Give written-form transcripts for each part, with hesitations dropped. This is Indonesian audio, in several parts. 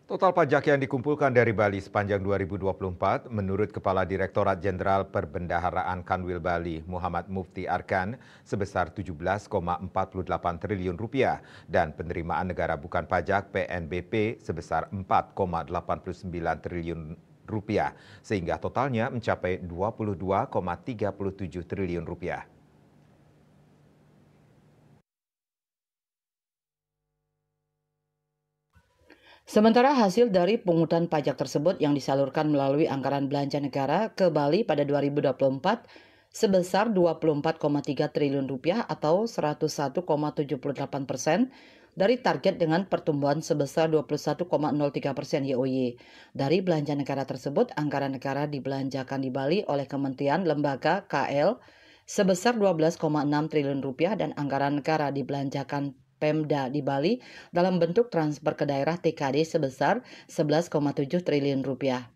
Total pajak yang dikumpulkan dari Bali sepanjang 2024 menurut Kepala Direktorat Jenderal Perbendaharaan Kanwil Bali Muhammad Mufti Arkan sebesar 17,48 triliun rupiah dan penerimaan negara bukan pajak PNBP sebesar 4,89 triliun rupiah sehingga totalnya mencapai 22,37 triliun rupiah. Sementara hasil dari pungutan pajak tersebut yang disalurkan melalui anggaran belanja negara ke Bali pada 2024 sebesar 24,3 triliun rupiah atau 101,78% dari target dengan pertumbuhan sebesar 21,03% YoY. Dari belanja negara tersebut, anggaran negara dibelanjakan di Bali oleh kementerian lembaga KL sebesar 12,6 triliun rupiah dan anggaran negara dibelanjakan Pemda di Bali dalam bentuk transfer ke daerah TKD sebesar 11,7 triliun rupiah.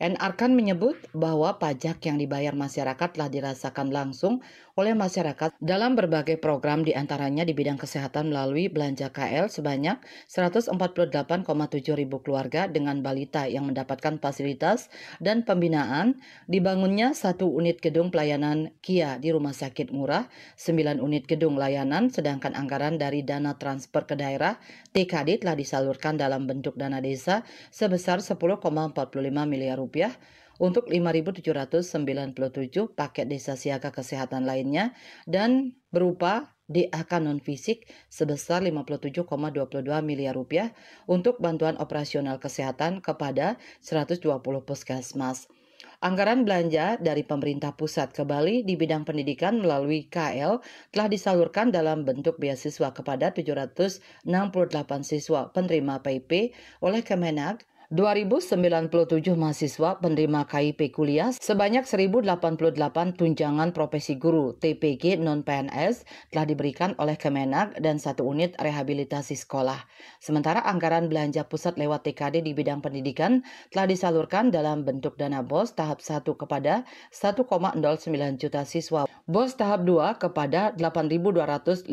Arkan menyebut bahwa pajak yang dibayar masyarakat telah dirasakan langsung oleh masyarakat dalam berbagai program diantaranya di bidang kesehatan melalui belanja KL sebanyak 148,7 ribu keluarga dengan balita yang mendapatkan fasilitas dan pembinaan, dibangunnya 1 unit gedung pelayanan KIA di Rumah Sakit Murah, 9 unit gedung layanan, sedangkan anggaran dari dana transfer ke daerah TKD telah disalurkan dalam bentuk dana desa sebesar 10,45 miliar rupiah untuk 5.797 paket desa siaga kesehatan lainnya dan berupa DAK non-fisik sebesar 57,22 miliar rupiah untuk bantuan operasional kesehatan kepada 120 puskesmas. Anggaran belanja dari pemerintah pusat ke Bali di bidang pendidikan melalui KL telah disalurkan dalam bentuk beasiswa kepada 768 siswa penerima PIP oleh Kemenag, 2.097 mahasiswa penerima KIP kuliah, sebanyak 1.088 tunjangan profesi guru TPG non-PNS telah diberikan oleh Kemenag dan 1 unit rehabilitasi sekolah. Sementara anggaran belanja pusat lewat TKD di bidang pendidikan telah disalurkan dalam bentuk dana BOS tahap 1 kepada 1,09 juta siswa, BOS tahap 2 kepada 8.258.000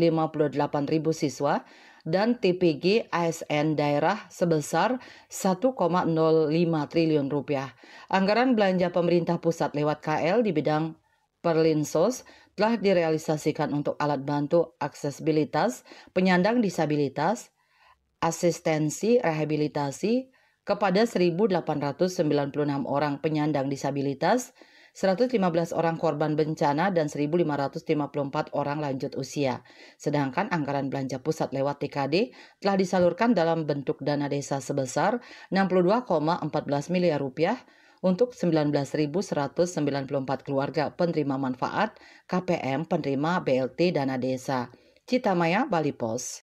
siswa, dan TPG ASN daerah sebesar 1,05 triliun rupiah. Anggaran belanja pemerintah pusat lewat KL di bidang Perlinsos telah direalisasikan untuk alat bantu aksesibilitas, penyandang disabilitas, asistensi rehabilitasi kepada 1.896 orang penyandang disabilitas, 115 orang korban bencana, dan 1.554 orang lanjut usia. Sedangkan anggaran belanja pusat lewat TKD telah disalurkan dalam bentuk dana desa sebesar 62,14 miliar rupiah untuk 19.194 keluarga penerima manfaat KPM penerima BLT dana desa. Cita Maya, Bali Pos.